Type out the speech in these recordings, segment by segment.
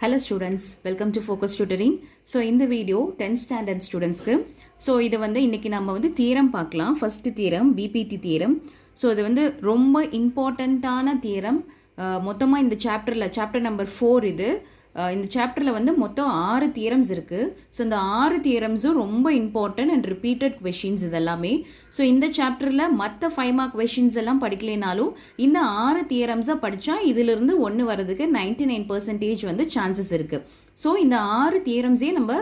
Hello students, welcome to Focus Tutoring. So இந்த video 10th standard studentsக்கு இது வந்து இன்னைக்கு நம்ம வந்து தியரம் பார்க்கலாம். First theorem BPT theorem. இது வந்து ரொம்ப இம்பார்ட்டண்ட்டான தியரம். மொத்தமாக இந்த சாப்டர் நம்பர் 4 இது. இந்த சாப்டரில் வந்து மொத்தம் 6 தியரம்ஸ் இருக்குது. இந்த 6 தியரம்ஸும் ரொம்ப இம்பார்ட்டன்ட் அண்ட் ரிப்பீட்டட் கொஷின்ஸ் இதெல்லாமே. இந்த சாப்டரில் மற்ற 5 மார்க் கொஷின்ஸ் எல்லாம் படிக்கலைனாலும் இந்த 6 தியரம்ஸை படித்தா இதிலிருந்து 1 வரதுக்கு 99% வந்து சான்சஸ் இருக்குது. இந்த 6 தியரம்ஸே நம்ம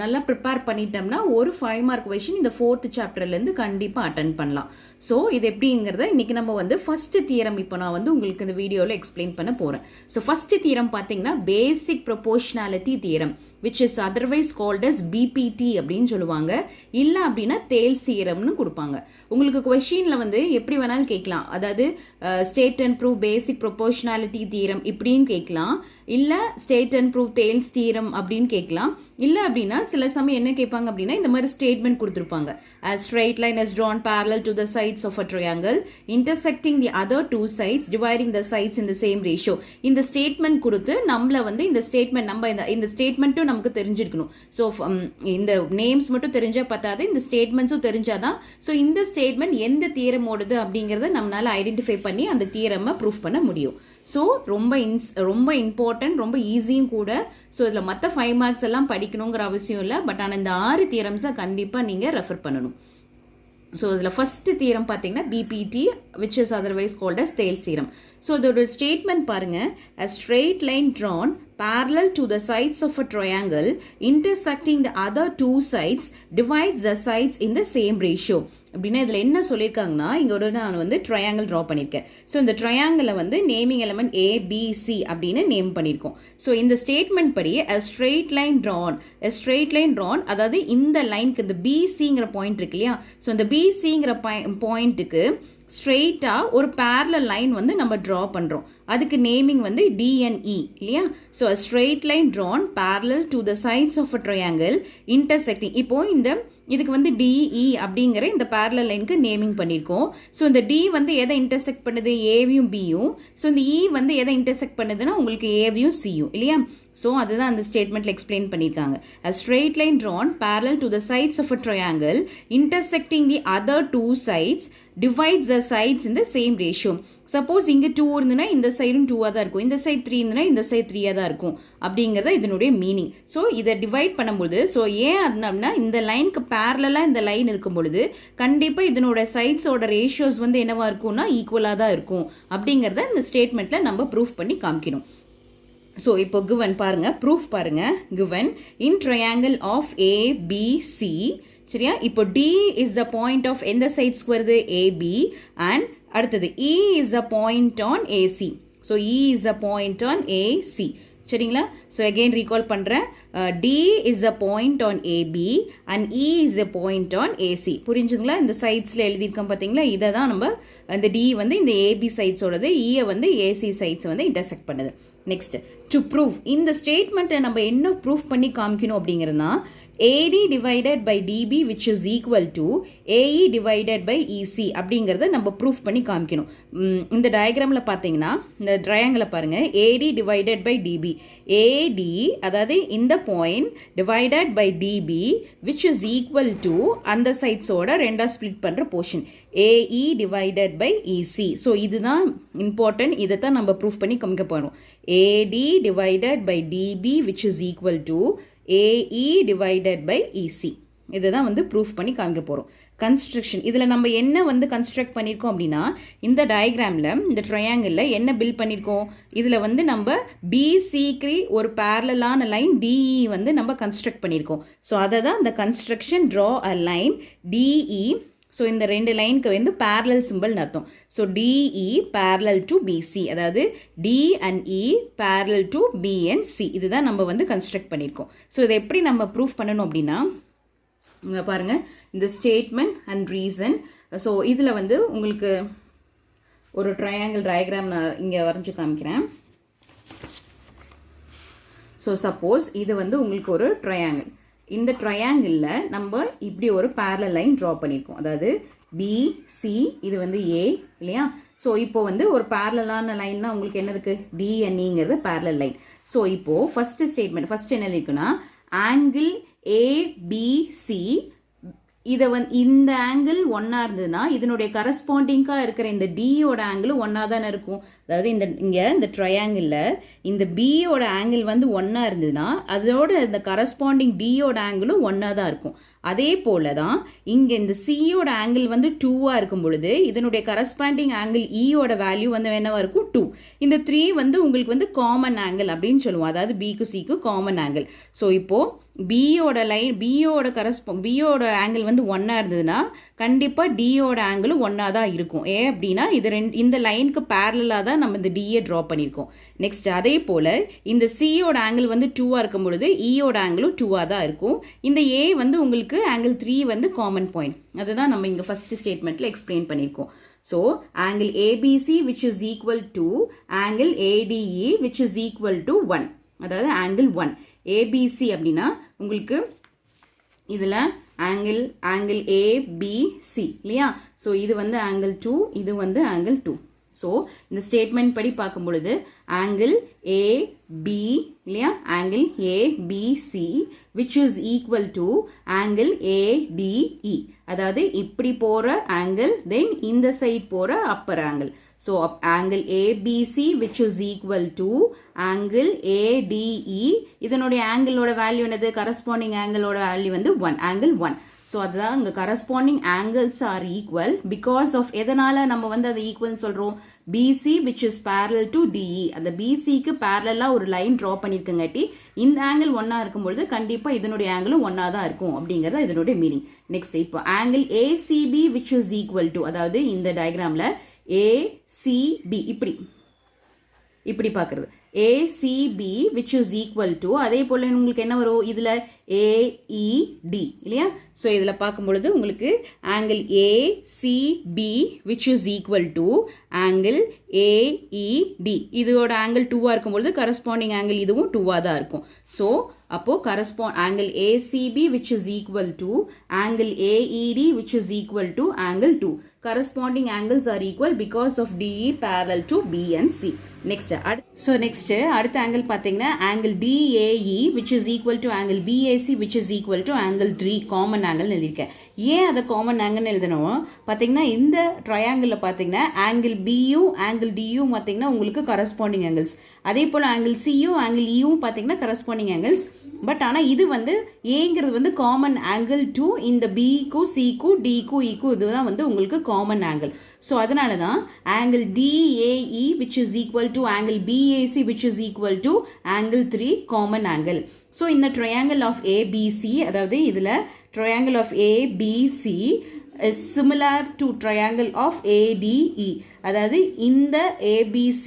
நல்லா ப்ரிப்பேர் பண்ணிட்டோம்னா ஒரு 5 மார்க் கொஷின் இந்த 4th சாப்டர்லேருந்து கண்டிப்பாக அட்டன் பண்ணலாம். இது எப்படிங்கிறத இன்னைக்கு நம்ம வந்து ஃபர்ஸ்ட் தியரம் இப்போ நான் வந்து உங்களுக்கு இந்த வீடியோவில் எக்ஸ்பிளைன் பண்ண போகிறேன். ஃபர்ஸ்ட் தியரம் பார்த்தீங்கன்னா basic proportionality theorem which is otherwise called as BPT அப்படின்னு சொல்லுவாங்க. இல்லை அப்படின்னா தேல்ஸ் தியரம்னு கொடுப்பாங்க. உங்களுக்கு கொஷினில் வந்து எப்படி வேணாலும் கேட்கலாம். அதாவது state and prove basic proportionality theorem இப்படின்னு கேட்கலாம். இல்லை ஸ்டேட் அண்ட் ப்ரூவ் தேல்ஸ் தியரம் அப்படின்னு கேட்கலாம். இல்லை அப்படின்னா சில சமயம் என்ன கேட்பாங்க அப்படின்னா இந்த மாதிரி ஸ்டேட்மெண்ட் கொடுத்துருப்பாங்க. A straight line is drawn parallel to the sides of a triangle intersecting the other two sides dividing the sides in the same ratio. இந்த ஸ்டேட்மெண்ட் கொடுத்து நம்மள வந்து இந்த ஸ்டேட்மெண்ட் நம்ம இந்த ஸ்டேட்மெண்ட்டும் நமக்கு தெரிஞ்சிருக்கணும். இந்த நேம்ஸ் மட்டும் தெரிஞ்சா பத்தாது, இந்த ஸ்டேட்மெண்ட்ஸும் தெரிஞ்சாதான் இந்த ஸ்டேட்மெண்ட் எந்த தியரம் ஓடுது அப்படிங்கிறத நம்மளால ஐடென்டிஃபை பண்ணி அந்த தியரமை ப்ரூஃப் பண்ண முடியும். ரொம்ப இம்பார்ட்டன்ட், ரொம்ப ஈஸியும் கூட. இதில் மற்ற 5 மார்க்ஸ் எல்லாம் படிக்கணுங்கிற அவசியம் இல்லை. பட் ஆனால் இந்த 6 தியரம்ஸை கண்டிப்பாக நீங்கள் ரெஃபர் பண்ணணும். இதில் ஃபர்ஸ்ட் தியரம் பார்த்தீங்கன்னா BPT which is otherwise called as Thales theorem. இதோட ஸ்டேட்மெண்ட் பாருங்க. A straight line drawn parallel to the sides of a triangle intersecting the other two sides divides the sides in the same ratio. அப்படின்னா இதில் என்ன சொல்லியிருக்காங்கன்னா இங்கே நான் வந்து triangle draw பண்ணியிருக்கேன். இந்த ட்ரையாங்கிளை வந்து நேமிங் எலமெண்ட் ஏபிசி அப்படின்னு நேம் பண்ணியிருக்கோம். இந்த ஸ்டேட்மெண்ட் படி a straight line drawn அதாவது இந்த லைனுக்கு இந்த பிசிங்கிற பாயிண்ட் இருக்கு இல்லையா. இந்த பிசிங்கிற பாயிண்ட்டுக்கு ஸ்ட்ரெயிட்டாக ஒரு பேரலல் லைன் வந்து நம்ம ட்ரா பண்ணுறோம். அதுக்கு நேமிங் வந்து டிஎன்இ இல்லையா. a straight line drawn parallel to the sides of a triangle intersecting. இப்போ இதுக்கு வந்து டிஇ அப்படிங்கிற இந்த பேரலல் லைனுக்கு நேமிங் பண்ணியிருக்கோம். இந்த டி வந்து எதை இன்டர்செக்ட் பண்ணுது, ஏவியும் பியும். இந்த இ வந்து எதை இன்டர்செக்ட் பண்ணுதுன்னா உங்களுக்கு ஏவியும் சியும் இல்லையா. அதுதான் அந்த ஸ்டேட்மெண்ட்ல எக்ஸ்பிளைன் பண்ணியிருக்காங்க. A straight line drawn parallel to the sides of a triangle intersecting the other two sides divides the sides in the same ratio. Suppose இங்கே 2 இருந்துன்னா இந்த சைடும் 2ஆக தான் இருக்கும், இந்த சைடு 3 இருந்துன்னா இந்த சைடு 3ஆக தான் இருக்கும் அப்படிங்கிறத இதனுடைய மீனிங். இதை டிவைட் பண்ணும்போது ஏன் அப்படின்னா இந்த லைனுக்கு பேரலாக இந்த லைன் இருக்கும் பொழுது கண்டிப்பாக இதனோட சைட்ஸோட ரேஷியோஸ் வந்து என்னவா இருக்கும்னா ஈக்குவலாக தான் இருக்கும் அப்படிங்கிறத இந்த ஸ்டேட்மெண்ட்ல நம்ம ப்ரூஃப் பண்ணி காமிக்கணும். இப்போ கிவன் பாருங்க, ப்ரூஃப் பாருங்க. Given in triangle of ABC சரியா. இப்போ D is the point of எந்த சைட்ஸ்க்கு வருது, ஏபி. அண்ட் அடுத்தது E is a point on AC. E is a point on AC சரிங்களா. அகெயின் ரீகால் பண்ணுறேன். D is a point on AB and E is a point on AC. புரிஞ்சுங்களா. இந்த சைட்ஸில் எழுதியிருக்கோம் பார்த்தீங்களா. இதை தான் நம்ம இந்த டி வந்து இந்த ஏபி சைட்ஸோடது, இயை வந்து ஏசி சைட்ஸ் வந்து இன்டர்செக்ட் பண்ணுது. Next to prove. இந்த ஸ்டேட்மெண்ட்டை நம்ம என்ன ப்ரூஃப் பண்ணி காமிக்கணும் அப்படிங்கிறதுனா AD divided by DB which is equal to AE divided by EC அப்படிங்கிறத நம்ம ப்ரூஃப் பண்ணி காமிக்கணும். இந்த டயக்ராமில் பார்த்தீங்கன்னா இந்த ட்ரையாங்கிளை பாருங்கள். AD divided by DB. AD அதாவது இந்த point divided by DB which is equal to அந்த சைட்ஸோட ரெண்டாக ஸ்ப்ளிட் பண்ணுற portion AE divided by EC. இதுதான் இம்பார்ட்டன்ட். இதை தான் நம்ம ப்ரூஃப் பண்ணி காமிக்க போகிறோம். AD divided by DB which is equal to AE divided by EC. இதுதான் வந்து ப்ரூஃப் பண்ணி காமிக்க போகிறோம். கன்ஸ்ட்ரக்ஷன் இதில் நம்ம என்ன வந்து கன்ஸ்ட்ரக்ட் பண்ணியிருக்கோம் அப்படின்னா இந்த டயக்ராமில் இந்த ட்ரையாங்கிளில் என்ன பில்ட் பண்ணியிருக்கோம், இதில் வந்து நம்ம பிசிக்கு ஒரு பேரலான லைன் டிஇ வந்து நம்ம கன்ஸ்ட்ரக்ட் பண்ணியிருக்கோம். அதை தான் இந்த construction draw a line DE. இந்த ரெண்டு லைனுக்கு வந்து பேரலல் சிம்பிள்னு அர்த்தம். டிஇ பேரலல் டு பிசி, அதாவது D and E parallel to B and C. இதுதான் நம்ம வந்து கன்ஸ்ட்ரக்ட் பண்ணியிருக்கோம். இதை எப்படி நம்ம ப்ரூஃப் பண்ணணும் அப்படின்னா இங்கே பாருங்கள் இந்த ஸ்டேட்மெண்ட் அண்ட் ரீசன். இதில் வந்து உங்களுக்கு ஒரு ட்ரையாங்கிள் டயக்ராம் நான் இங்கே வரைஞ்சி காமிக்கிறேன். சப்போஸ் இது வந்து உங்களுக்கு ஒரு ட்ரையாங்கிள். இந்த ட்ரையாங்கிளில் நம்ம இப்படி ஒரு பேரலல் லைன் ட்ரா பண்ணியிருக்கோம். அதாவது பிசி, இது வந்து ஏ இல்லையா. ஸோ இப்போ வந்து ஒரு பேரலான லைன்னா உங்களுக்கு என்ன இருக்கு, டிஎன்இங்கிறது பேரலல் லைன். ஸோ இப்போ ஃபர்ஸ்ட் ஸ்டேட்மெண்ட் ஃபர்ஸ்ட் என்ன இருக்குன்னா, ஆங்கிள் ஏபிசி இதை வந்து இந்த ஆங்கிள் ஒன்னா இருந்ததுன்னா இதனுடைய கரஸ்பாண்டிங்கா இருக்கிற இந்த டியோட ஆங்கிள் ஒன்னா தானே இருக்கும். அதாவது இந்த ட்ரையாங்கிளில் இந்த பியோட ஆங்கிள் வந்து ஒன்னா இருந்ததுன்னா அதோட இந்த கரஸ்பாண்டிங் டியோட ஆங்கிளும் ஒன்னா தான் இருக்கும். அதே போல தான் இங்கே இந்த சியோட ஆங்கிள் வந்து 2ஆக இருக்கும் பொழுது இதனுடைய கரஸ்பாண்டிங் ஆங்கிள் ஈயோட வேல்யூ வந்து என்னவா இருக்கும், 2. இந்த 3 வந்து உங்களுக்கு வந்து காமன் ஆங்கிள் அப்படின்னு சொல்லுவோம். அதாவது பிக்கு சிக்கு காமன் ஆங்கிள். ஸோ இப்போ பியோட பியோட ஆங்கிள் வந்து ஒன்னா இருந்ததுன்னா கண்டிப்பாக டியோட ஆங்கிளும் ஒன்னா தான் இருக்கும். ஏன் அப்படின்னா இந்த லைனுக்கு பேரலாக தான் நம்ம இந்த டிஏ ட்ரா பண்ணியிருக்கோம். நெக்ஸ்ட் அதே போல் இந்த சியோட ஆங்கிள் வந்து 2ஆக இருக்கும் பொழுது ஈயோட ஆங்கிளும் 2ஆக தான் இருக்கும். இந்த ஏ வந்து உங்களுக்கு ஆங்கிள் 3 வந்து காமன் பாயிண்ட். அதுதான் நம்ம இங்கே ஃபர்ஸ்ட் ஸ்டேட்மெண்ட்டில் எக்ஸ்பிளைன் பண்ணியிருக்கோம். So angle ABC which is equal to angle ADE which is equal to 1. அதாவது ஆங்கிள் 1 ஏபிசி அப்படின்னா உங்களுக்கு இதில் ஆங்கிள் ஏபிசி இல்லையா. ஸோ இது வந்து ஆங்கிள் 2, இது வந்து ஆங்கிள் 2. ஸோ இந்த ஸ்டேட்மெண்ட் படி பார்க்கும் பொழுது ஆங்கிள் ஏபி இல்லையா, angle ABC which is equal to angle ADE. அதாவது இப்படி போகிற ஆங்கிள் தென் இந்த சைட் போகிற upper angle. So angle ABC which is equal to angle ADE. இதனுடைய ஆங்கிளோட வேல்யூ என்னது, கரஸ்பாண்டிங் ஆங்கிளோட வேல்யூ வந்து 1, angle 1. ஸோ அதுதான் இங்கே corresponding angles are equal because of எதனால நம்ம வந்து அதை ஈக்குவல்னு சொல்கிறோம், BC which is parallel to DE. அந்த BCக்கு பேரலாக ஒரு லைன் ட்ரா பண்ணியிருக்கங்காட்டி இந்த ஆங்கிள் ஒன்னா இருக்கும்பொழுது கண்டிப்பாக இதனுடைய ஆங்கிளும் ஒன்னா தான் இருக்கும் அப்படிங்கிறது இதனுடைய மீனிங். நெக்ஸ்ட் இப்போ angle ACB which is equal to, அதாவது இந்த டயக்ராமில் ACB இப்படி பார்க்கறது ACB which is equal to, அதே போல உங்களுக்கு என்ன வரும் இதில் AED இல்லையா. ஸோ இதில் பார்க்கும் பொழுது உங்களுக்கு angle ACB which is equal to angle AED. இதோட ஆங்கிள் 2ஆக இருக்கும்பொழுது கரஸ்பாண்டிங் ஆங்கிள் இதுவும் 2ஆக தான் இருக்கும். ஸோ அப்போ angle ACB which is equal to angle AED which is equal to angle 2. Corresponding angles are equal because of DE parallel to B and C. Next அடுத்த angle பார்த்தீங்கன்னா angle DAE which is equal to angle BAC which is equal to angle 3 common angle எழுதியிருக்கேன். ஏன் அதை common angle எழுதணும் பார்த்தீங்கன்னா இந்த ட்ரையாங்கிளில் பார்த்தீங்கன்னா angle பியும் ஆங்கிள் டியும் பார்த்தீங்கன்னா உங்களுக்கு கரஸ்பாண்டிங் ஆங்கிள்ஸ். அதே போல் ஆங்கிள் சியும் ஆங்கிள் இயும் பார்த்தீங்கன்னா கரஸ்பாண்டிங் ஆங்கிள்ஸ். பட் ஆனால் இது வந்து ஏங்கிறது வந்து காமன் ஆங்கிள் டு இந்த பிக்கும் சிக்கும் டிக்கும் இக்கும் இதுதான் வந்து உங்களுக்கு காமன் ஆங்கிள். ஸோ அதனால தான் angle DAE which is equal to angle BAC which is equal to angle 3 common angle. So இந்த ட்ரையாங்கிள் ஆஃப் ABC, அதாவது இதில் triangle of ABC is similar to triangle of ADE. அதாவது இந்த ABC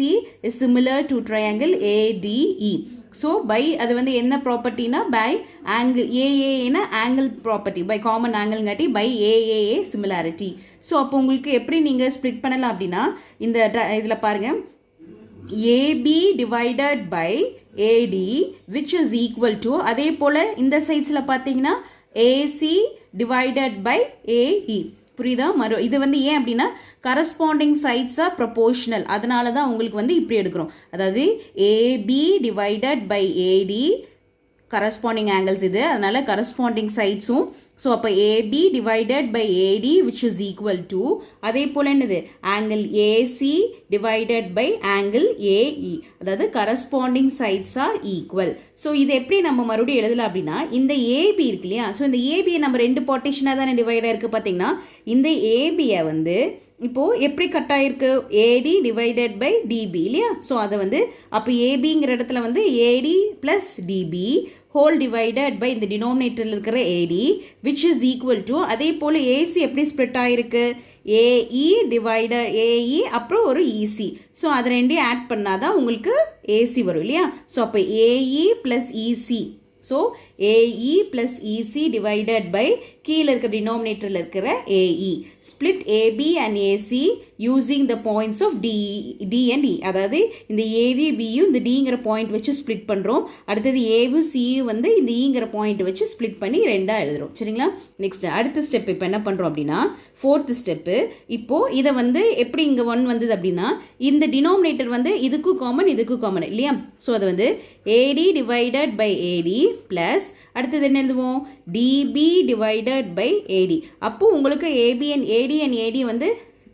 is similar to triangle ADE. So by அது வந்து என்ன ப்ராப்பர்ட்டினா by angle AAனா angle property by common angle காட்டி by AAA similarity. So அப்போ உங்களுக்கு எப்படி நீங்கள் ஸ்ப்ளிட் பண்ணலாம் அப்படின்னா இந்த இதில் பாருங்க AB divided by AD which is equal to, அதே போல் இந்த சைட்ஸில் பார்த்தீங்கன்னா AC divided by AE. புரியுதா? இது வந்து ஏன் அப்படின்னா கரஸ்பாண்டிங் சைட்ஸ் ஆர் ப்ரொபோர்ஷனல், அதனால தான் உங்களுக்கு வந்து இப்படி எடுக்கிறோம். அதாவது AB divided by AD corresponding angles இது, அதனால கரஸ்பாண்டிங் சைட்ஸும். ஸோ அப்போ AB divided by AD which is equal to, அதே போல் என்னது angle AC divided by angle AE, அதாவது corresponding sides are equal. So இது எப்படி நம்ம மறுபடியும் எழுதலாம் அப்படின்னா இந்த AB இருக்கு இல்லையா, ஸோ இந்த AB நம்ம 2 பார்ட்டிஷனாக தானே டிவைடாக இருக்குது. பார்த்தீங்கன்னா இந்த ABயை வந்து இப்போது எப்படி கட் ஆகிருக்கு, AD divided by DB இல்லையா. ஸோ அதை வந்து அப்போ ABங்கிற இடத்துல வந்து AD plus DB whole divided by இந்த டினோமினேட்டரில் இருக்கிற AD which is equal to, அதே போல் AC எப்படி ஸ்ப்ளிட் ஆகிருக்கு, AE டிவைடட் AE அப்புறம் ஒரு EC. ஸோ அதை ரெண்டையும் ஆட் பண்ணாதான் உங்களுக்கு AC வரும் இல்லையா. ஸோ அப்போ AE plus EC. So AE plus EC divided by கீழே இருக்கிற டினாமினேட்டரில் இருக்கிற AE. Split AB and AC using the points of D and E. அதாவது இந்த ஏவி பியும் இந்த டிங்கிற பாயிண்ட் வச்சு ஸ்பிளிட் பண்ணுறோம். அடுத்தது ஏவும் சியும் வந்து இந்த ஈங்கிற பாயிண்ட் வச்சு ஸ்பிளிட் பண்ணி ரெண்டாக எழுதுறோம். சரிங்களா? நெக்ஸ்ட் அடுத்த ஸ்டெப் இப்போ என்ன பண்ணுறோம் அப்படின்னா, ஃபோர்த் ஸ்டெப்பு. இப்போ இதை வந்து எப்படி இங்கே 1 வந்தது அப்படின்னா, இந்த டினாமினேட்டர் வந்து இதுக்கும் காமன் இதுக்கும் காமன் இல்லையா? ஸோ அது வந்து ஏடி டிவைடட் பை ஏடி ப்ளஸ் அடுத்தது என்ன எழுதுவோம், டிபி டிவைடட் பை ஏடி. அப்போ உங்களுக்கு ஏபி அண்ட் ஏடி வந்து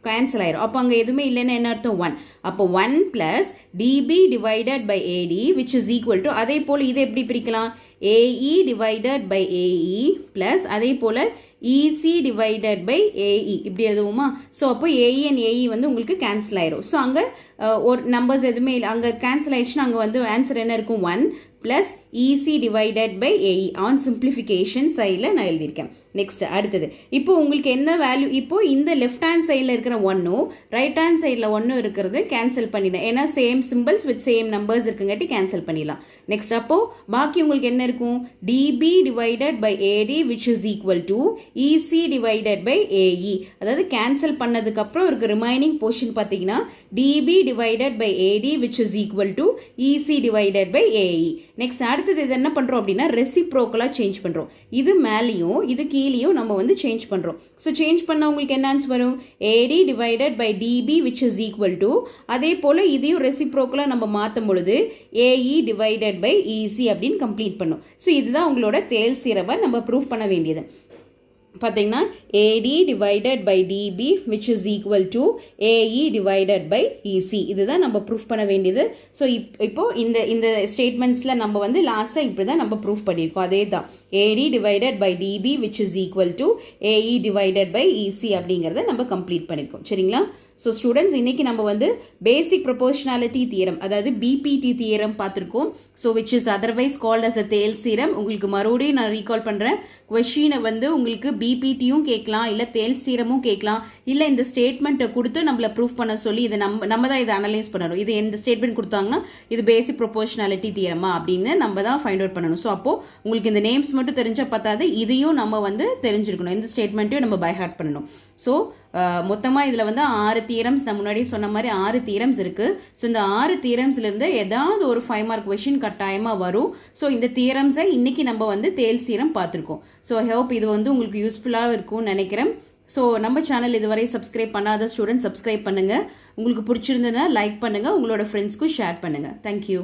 கேன்சல் ஆயிரும். அப்போ அங்கே எதுவுமே இல்லைன்னா என்ன அர்த்தம், 1. அப்போ 1 plus DB divided by AD which is equal to, அதே போல் இதை எப்படி பிரிக்கலாம், AE divided by AE plus அதே போல் இசி டிவைடட் பை ஏஇ இப்படி எழுதுவோமா? ஸோ அப்போ ஏஇ அண்ட் ஏஇ வந்து உங்களுக்கு கேன்சல் ஆயிரும். ஸோ அங்கே ஒரு நம்பர்ஸ் எதுவுமே இல்லை, அங்கே கேன்சல் ஆயிடுச்சுன்னா அங்கே வந்து ஆன்சர் என்ன இருக்கும், 1 plus EC divided by AE. On simplification சைடில் நான் எழுதியிருக்கேன். நெக்ஸ்ட் அடுத்தது இப்போ உங்களுக்கு என்ன வேல்யூ, இப்போ இந்த லெஃப்ட் ஹேண்ட் சைடில் இருக்கிற 1ம் ரைட் ஹேண்ட் சைடில் 1 இருக்கிறது கேன்சல் பண்ணிடலாம். ஏன்னா same symbols with same numbers இருக்குங்காட்டி கேன்சல் பண்ணிடலாம். நெக்ஸ்ட் அப்போ பாக்கி உங்களுக்கு என்ன இருக்கும், DB divided by AD which is equal to EC divided by AE. அதாவது கேன்சல் பண்ணதுக்கு அப்புறம் இருக்க ரிமைனிங் போர்ஷன் பார்த்தீங்கன்னா DB divided by AD which is equal to EC divided by AE. Next அடுத்தது இது என்ன பண்ணுறோம் அப்படின்னா, ரெசிப்ரோக்கலாக சேஞ்ச் பண்ணுறோம். இது மேலேயும் இது கீழேயும் நம்ம வந்து சேஞ்ச் பண்ணுறோம். ஸோ சேஞ்ச் பண்ண உங்களுக்கு என்ன ஆன்சர் வரும், AD divided by DB which is equal to, அதே போல் இதையும் ரெசிப்ரோக்கலாக நம்ம மாற்றும் பொழுது ஏஇ டிவைடட் பை இசி அப்படின்னு கம்ப்ளீட் பண்ணும். ஸோ இதுதான் உங்களோட தேல்ஸ் தியரமை நம்ம ப்ரூவ் பண்ண வேண்டியது. பார்த்தீங்கன்னா AD divided by DB which is equal to AE divided by EC. இதுதான் நம்ம ப்ரூஃப் பண்ண வேண்டியது. ஸோ இப்போ இந்த ஸ்டேட்மெண்ட்ஸில் நம்ம வந்து லாஸ்ட்டாக இப்படி தான் நம்ம ப்ரூஃப் பண்ணியிருக்கோம். அதே தான் AD divided by DB which is equal to AE divided by EC அப்படிங்கிறத நம்ம கம்ப்ளீட் பண்ணியிருக்கோம். சரிங்களா? ஸோ ஸ்டூடெண்ட்ஸ் இன்னைக்கு நம்ம வந்து பேசிக் ப்ரொபோர்ஷனாலிட்டி தியரம் அதாவது பிபிடி தியரம் பார்த்துருக்கோம். So which is otherwise called as a Thales theorem. உங்களுக்கு மறுபடியும் நான் ரீகால் பண்ணுறேன். கொஷினை வந்து உங்களுக்கு பிபிடியும் கேட்கலாம், இல்லை தேல்ஸ் தியரமும் கேட்கலாம், இல்லை இந்த ஸ்டேட்மெண்ட்டை கொடுத்து நம்மளை ப்ரூஃப் பண்ண சொல்லி இதை நம்ம தான் இதை அனலைஸ் பண்ணணும். இது எந்த ஸ்டேட்மெண்ட் கொடுத்தாங்கன்னா இது பேசிக் ப்ரொபோர்ஷனாலிட்டி தியரமா அப்படின்னு நம்ம தான் ஃபைண்ட் அவுட் பண்ணணும். ஸோ அப்போது உங்களுக்கு இந்த நேம்ஸ் மட்டும் தெரிஞ்சால் பார்த்தாது, இதையும் நம்ம வந்து தெரிஞ்சிருக்கணும். இந்த ஸ்டேட்மெண்ட்டையும் நம்ம பை ஹார்ட் பண்ணணும். ஸோ மொத்தமாக இதில் வந்து 6 தியரம்ஸ், நான் முன்னாடியே சொன்ன மாதிரி 6 தியரம்ஸ் இருக்குது. ஸோ இந்த 6 தியரம்ஸ்லேருந்து ஏதாவது ஒரு 5 மார்க் கொஷின் கட்டாயமாக வரும். ஸோ இந்த தியரம்ஸை இன்னைக்கு நம்ம வந்து தேல்ஸ் தியரம் பார்த்துருக்கோம். ஸோ ஐ ஹோப் இது வந்து உங்களுக்கு யூஸ்ஃபுல்லாக இருக்கும்னு நினைக்கிறேன். ஸோ நம்ம சேனல் இதுவரை சப்ஸ்கிரைப் பண்ணாத ஸ்டூடெண்ட் சப்ஸ்கிரைப் பண்ணுங்கள். உங்களுக்கு பிடிச்சிருந்ததுன்னா லைக் பண்ணுங்கள், உங்களோட ஃப்ரெண்ட்ஸ்க்கும் ஷேர் பண்ணுங்கள். தேங்க்யூ.